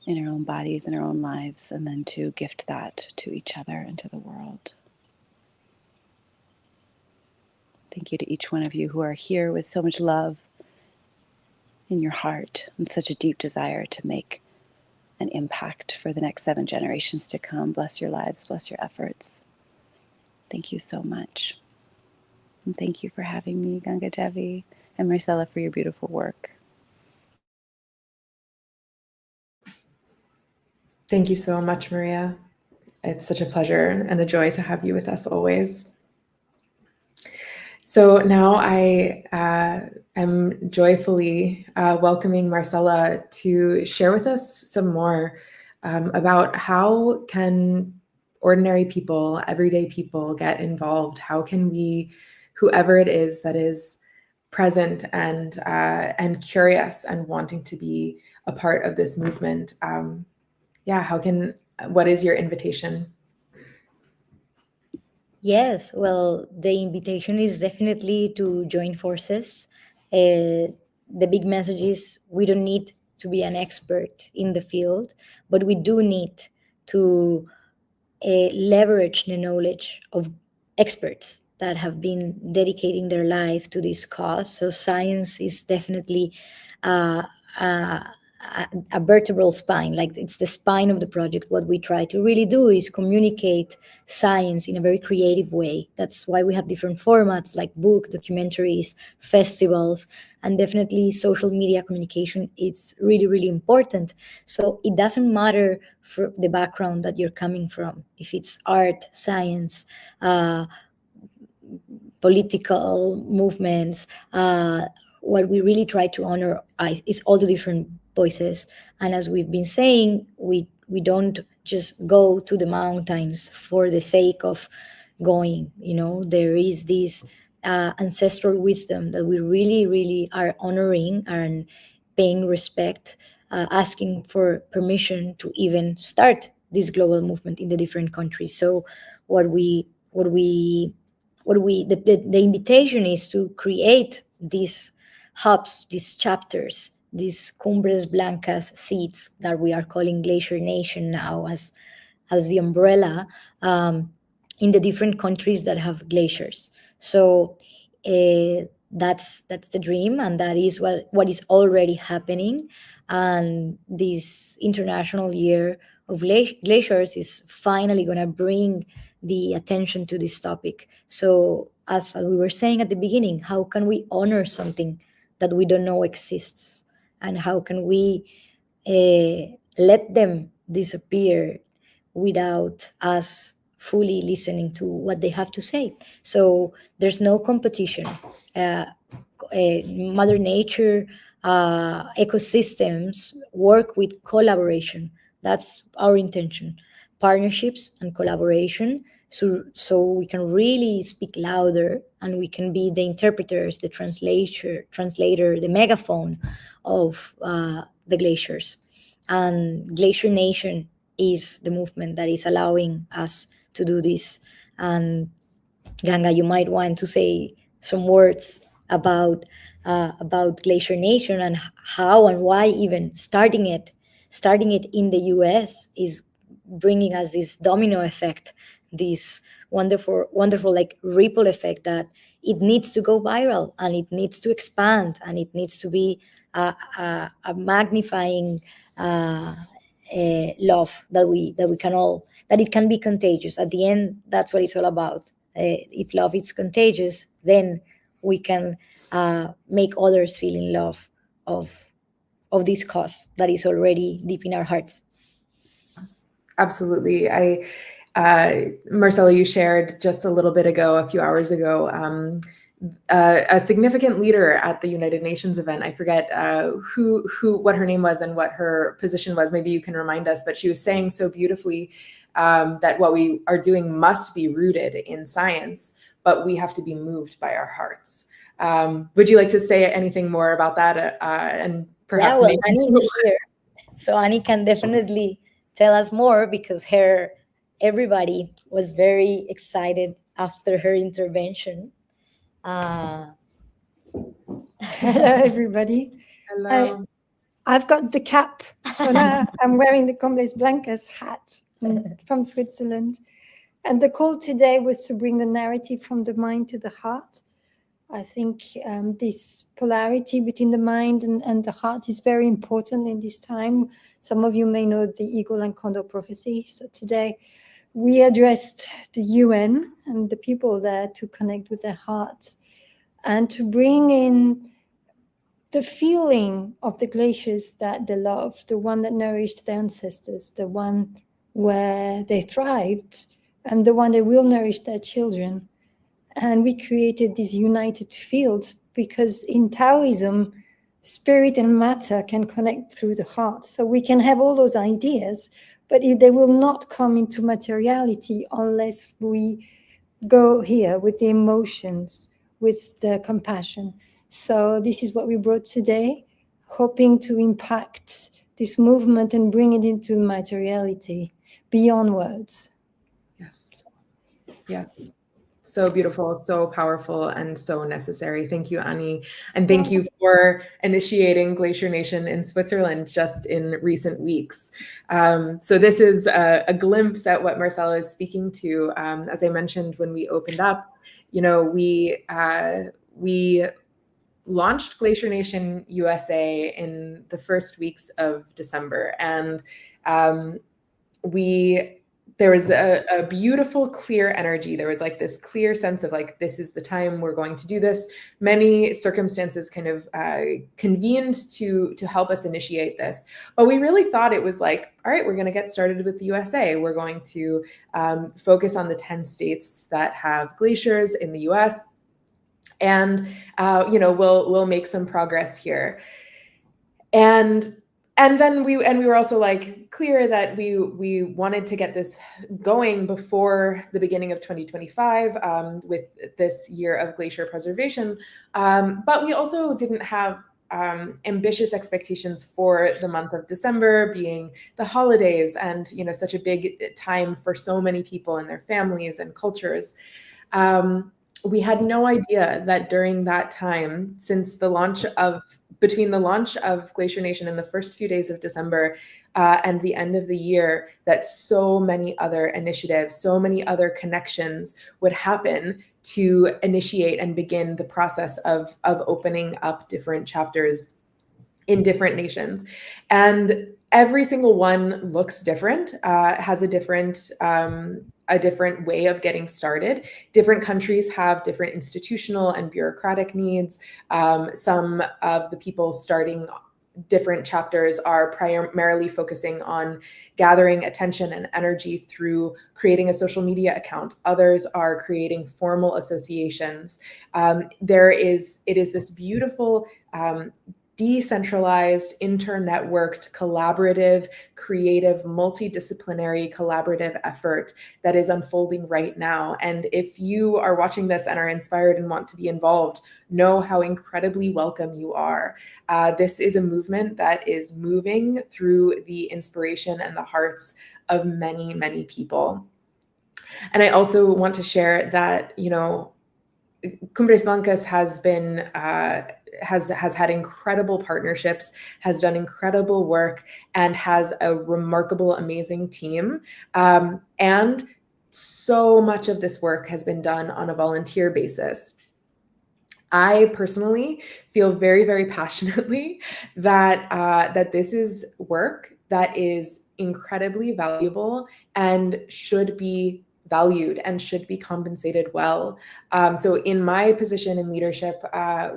in our own bodies and our own lives, and then to gift that to each other and to the world. Thank you to each one of you who are here with so much love in your heart and such a deep desire to make an impact for the next 7 generations to come. Bless your lives, bless your efforts. Thank you so much. And thank you for having me, Ganga Devi, and Marcela, for your beautiful work. Thank you so much, Maria. It's such a pleasure and a joy to have you with us always. So now I am joyfully welcoming Marcela to share with us some more about how can ordinary people, everyday people get involved? How can we, whoever it is that is present and curious and wanting to be a part of this movement, what is your invitation? Yes, well, the invitation is definitely to join forces. The big message is we don't need to be an expert in the field, but we do need to leverage the knowledge of experts that have been dedicating their life to this cause. So science is definitely uh, uh, a vertebral spine, like it's the spine of the project. What we try to really do is communicate science in a very creative way. That's why we have different formats like book, documentaries, festivals, and definitely social media communication. It's really, really important. So it doesn't matter for the background that you're coming from, if it's art, science, political movements. What we really try to honor is all the different voices. And as we've been saying, we don't just go to the mountains for the sake of going. There is this ancestral wisdom that we really, really are honoring and paying respect, asking for permission to even start this global movement in the different countries. So the invitation is to create these hubs, these chapters, these Cumbres Blancas seats that we are calling Glacier Nation now as the umbrella, in the different countries that have glaciers. So that's the dream, and that is what is already happening. And this International Year of Glaciers is finally going to bring the attention to this topic. So as we were saying at the beginning, how can we honor something that we don't know exists? And how can we let them disappear without us fully listening to what they have to say? So there's no competition. Mother Nature, ecosystems work with collaboration. That's our intention. Partnerships and collaboration, so we can really speak louder, and we can be the interpreters, the translator, the megaphone of the glaciers. And Glacier Nation is the movement that is allowing us to do this. And Ganga, you might want to say some words about Glacier Nation and how and why even starting it in the US is bringing us this domino effect, this wonderful like ripple effect, that it needs to go viral and it needs to expand and it needs to be a magnifying love that we can all, that it can be contagious. At the end, that's what it's all about. If love is contagious, then we can make others feel in love of this cause that is already deep in our hearts. Absolutely. Marcela, you shared just a little bit ago, a few hours ago, a significant leader at the United Nations event. I forget what her name was and what her position was. Maybe you can remind us, but she was saying so beautifully that what we are doing must be rooted in science, but we have to be moved by our hearts. Would you like to say anything more about that? And perhaps Annie is here, so Annie can definitely tell us more, because everybody was very excited after her intervention. Hello, everybody. Hello. I've got the cap, so now I'm wearing the Cumbres Blancas hat from Switzerland. And the call today was to bring the narrative from the mind to the heart. I think this polarity between the mind and the heart is very important in this time. Some of you may know the Eagle and Condor prophecy. So today we addressed the UN and the people there to connect with their hearts and to bring in the feeling of the glaciers that they love, the one that nourished their ancestors, the one where they thrived, and the one that will nourish their children. And we created this united field because in Taoism, spirit and matter can connect through the heart. So we can have all those ideas, but they will not come into materiality unless we go here with the emotions, with the compassion. So this is what we brought today, hoping to impact this movement and bring it into materiality beyond words. Yes. So beautiful, so powerful, and so necessary. Thank you, Annie. And thank you for initiating Glacier Nation in Switzerland just in recent weeks. So this is a glimpse at what Marcella is speaking to. As I mentioned when we opened up, we launched Glacier Nation USA in the first weeks of December. And there was a beautiful, clear energy. There was like this clear sense of like, this is the time we're going to do this. Many circumstances kind of convened to help us initiate this. But we really thought it was like, all right, we're going to get started with the USA. We're going to focus on the 10 states that have glaciers in the US. And, we'll make some progress here. And then we were also like clear that we wanted to get this going before the beginning of 2025 with this year of glacier preservation. But we also didn't have ambitious expectations for the month of December being the holidays and, such a big time for so many people and their families and cultures. We had no idea that during that time, since between the launch of Glacier Nation in the first few days of December and the end of the year, that so many other initiatives, so many other connections would happen to initiate and begin the process of opening up different chapters in different nations. And every single one looks different, has a different way of getting started. Different countries have different institutional and bureaucratic needs. Some of the people starting different chapters are primarily focusing on gathering attention and energy through creating a social media account. Others are creating formal associations. It is this beautiful decentralized, inter-networked, collaborative, creative, multidisciplinary, collaborative effort that is unfolding right now. And if you are watching this and are inspired and want to be involved, know how incredibly welcome you are. This is a movement that is moving through the inspiration and the hearts of many, many people. And I also want to share that, Cumbres Blancas has been has had incredible partnerships, has done incredible work, and has a remarkable, amazing team. And so much of this work has been done on a volunteer basis. I personally feel very, very passionately that this is work that is incredibly valuable and should be valued and should be compensated well. So in my position in leadership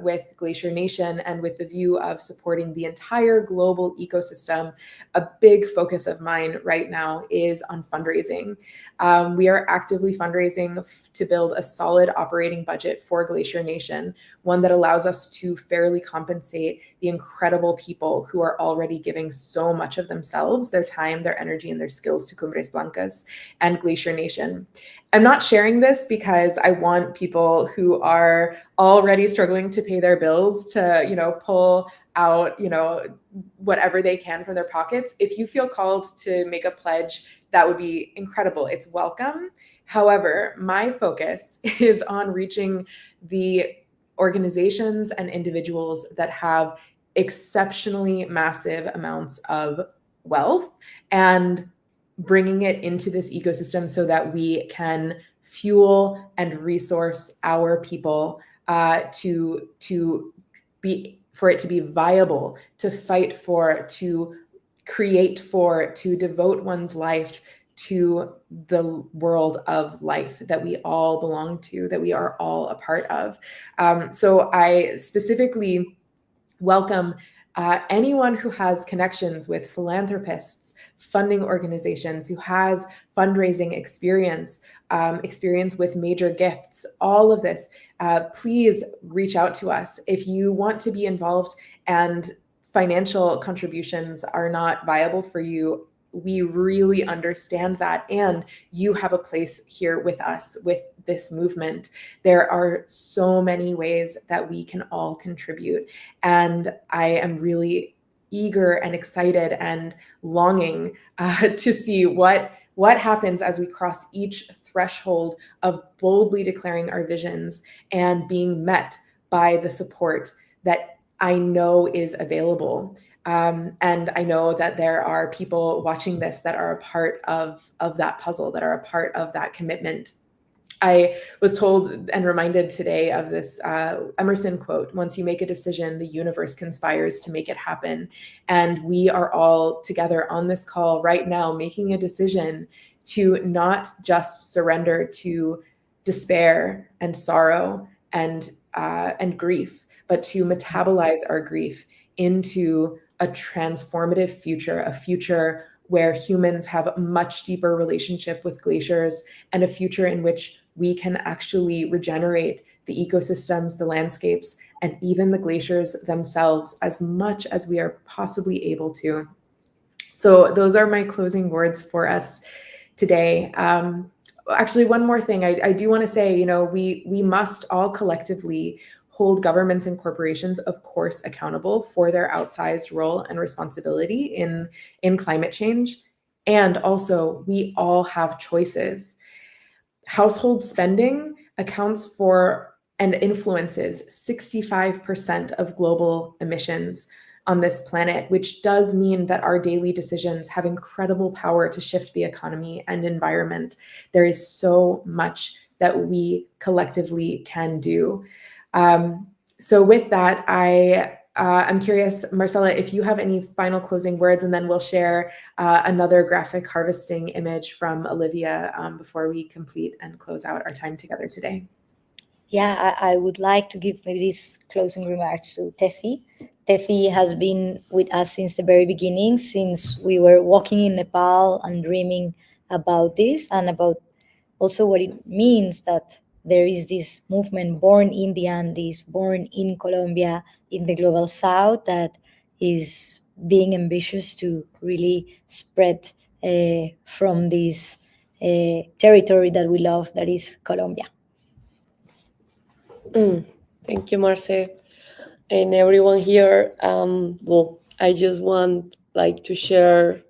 with Glacier Nation and with the view of supporting the entire global ecosystem, a big focus of mine right now is on fundraising. We are actively fundraising to build a solid operating budget for Glacier Nation, one that allows us to fairly compensate the incredible people who are already giving so much of themselves, their time, their energy, and their skills to Cumbres Blancas and Glacier Nation. I'm not sharing this because I want people who are already struggling to pay their bills to, pull out, whatever they can from their pockets. If you feel called to make a pledge, that would be incredible. It's welcome. However, my focus is on reaching the organizations and individuals that have exceptionally massive amounts of wealth and bringing it into this ecosystem so that we can fuel and resource our people for it to be viable, to fight for, to create for, to devote one's life to the world of life that we all belong to, that we are all a part of. So I specifically welcome Anyone who has connections with philanthropists, funding organizations, who has fundraising experience, experience with major gifts, all of this, please reach out to us. If you want to be involved and financial contributions are not viable for you, we really understand that, and you have a place here with us with this movement. There are so many ways that we can all contribute, and I am really eager and excited and longing to see what happens as we cross each threshold of boldly declaring our visions and being met by the support that I know is available. And I know that there are people watching this that are a part of that puzzle, that are a part of that commitment. I was told and reminded today of this Emerson quote: "Once you make a decision, the universe conspires to make it happen." And we are all together on this call right now making a decision to not just surrender to despair and sorrow and grief, but to metabolize our grief into a transformative future, a future where humans have a much deeper relationship with glaciers, and a future in which we can actually regenerate the ecosystems, the landscapes, and even the glaciers themselves as much as we are possibly able to. So those are my closing words for us today. Actually, one more thing I do want to say, we must all collectively hold governments and corporations, of course, accountable for their outsized role and responsibility in climate change. And also, we all have choices. Household spending accounts for and influences 65% of global emissions on this planet, which does mean that our daily decisions have incredible power to shift the economy and environment. There is so much that we collectively can do. So with that, I'm curious, Marcela, if you have any final closing words, and then we'll share another graphic harvesting image from Olivia before we complete and close out our time together today. Yeah, I would like to give maybe these closing remarks to Tefi. Tefi has been with us since the very beginning, since we were walking in Nepal and dreaming about this, and about also what it means that there is this movement born in the Andes, born in Colombia, in the global south, that is being ambitious to really spread from this territory that we love, that is Colombia. Thank you, Marce, and everyone here. Well, I just want to share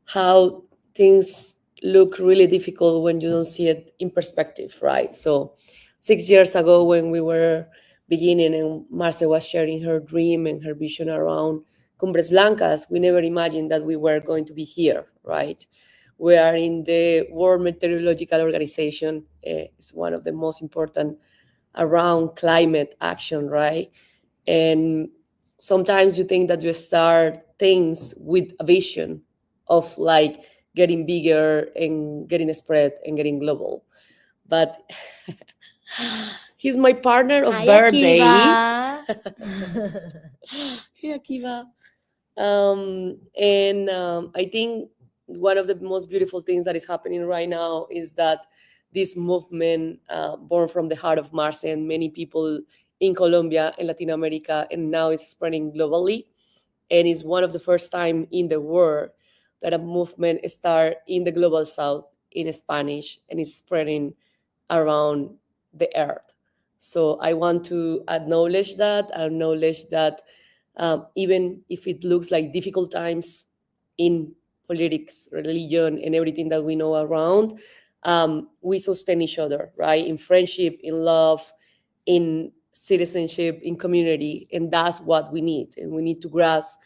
how things look really difficult when you don't see it in perspective, right? So 6 years ago, when we were beginning and Marce was sharing her dream and her vision around Cumbres Blancas, we never imagined that we were going to be here, right? We are in the World Meteorological Organization. It's one of the most important around climate action, right? And sometimes you think that you start things with a vision of getting bigger and getting spread and getting global. But he's my partner of birthday. Akiva. Hey, Akiva. I think one of the most beautiful things that is happening right now is that this movement, born from the heart of Marce and many people in Colombia and Latin America, and now it's spreading globally. And it's one of the first time in the world that a movement start in the global south in Spanish and is spreading around the earth. So I want to acknowledge that even if it looks like difficult times in politics, religion, and everything that we know around, we sustain each other, right? In friendship, in love, in citizenship, in community, and that's what we need. And we need to grasp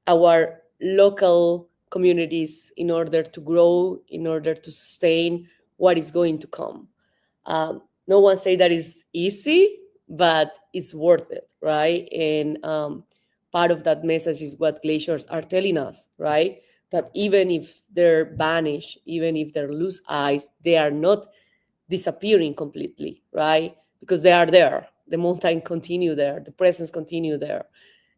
our local communities in order to grow, in order to sustain what is going to come. No one say that is easy, but it's worth it, right? And part of that message is what glaciers are telling us, right? That even if they're vanished, even if they lose ice, they are not disappearing completely, right? Because they are there. The mountain continue there. The presence continue there.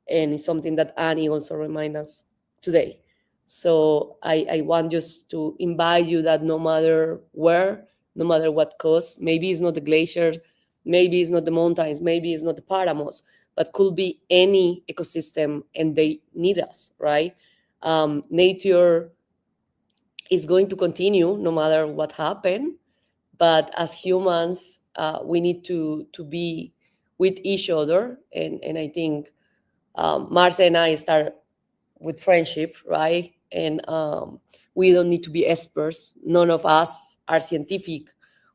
And it's something that Annie also reminds us today. So I want just to invite you that no matter where, no matter what cost, maybe it's not the glaciers, maybe it's not the mountains, maybe it's not the paramos, but could be any ecosystem, and they need us, right? Nature is going to continue no matter what happened, but as humans, we need to be with each other. And I think Marce and I start with friendship, right? And we don't need to be experts. None of us are scientific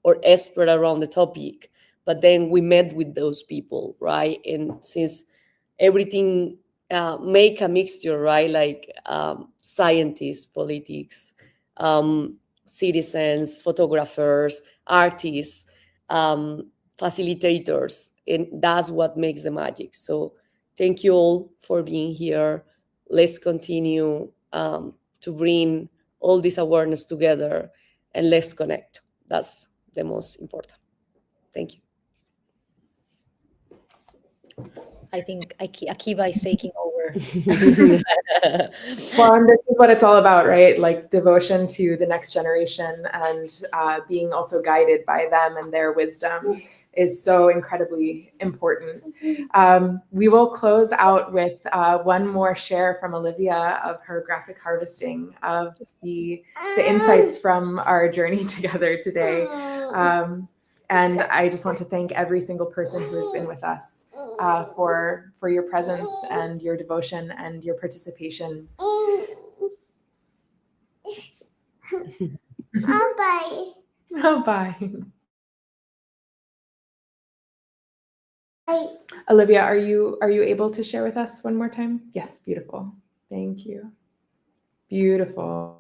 or expert around the topic. But then we met with those people, right? And since everything make a mixture, right? Like scientists, politics, citizens, photographers, artists, facilitators, and that's what makes the magic. So thank you all for being here. Let's continue to bring all this awareness together, and let's connect. That's the most important. Thank you. I think Akiva is taking over. Well, and this is what it's all about, right? Like devotion to the next generation, and being also guided by them and their wisdom is so incredibly important. We will close out with one more share from Olivia of her graphic harvesting of the insights from our journey together today. And I just want to thank every single person who has been with us for your presence and your devotion and your participation. Bye. Oh, bye. Olivia, are you able to share with us one more time? Yes, beautiful. Thank you. Beautiful.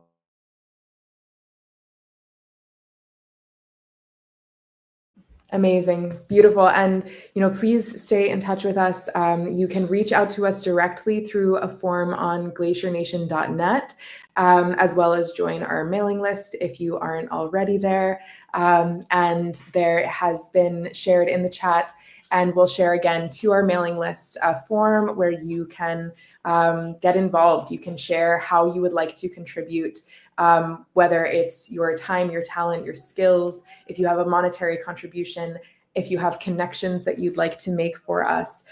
Amazing, beautiful. And, please stay in touch with us. You can reach out to us directly through a form on glaciernation.net, as well as join our mailing list if you aren't already there. And there has been shared in the chat, and we'll share again to our mailing list a form where you can get involved. You can share how you would like to contribute, whether it's your time, your talent, your skills, if you have a monetary contribution, if you have connections that you'd like to make for us.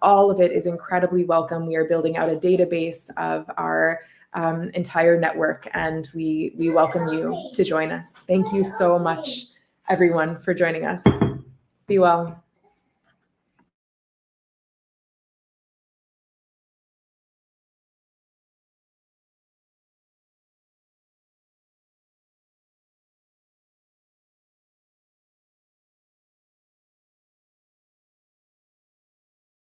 All of it is incredibly welcome. We are building out a database of our entire network, and we welcome you to join us. Thank you so much, everyone, for joining us. Be well.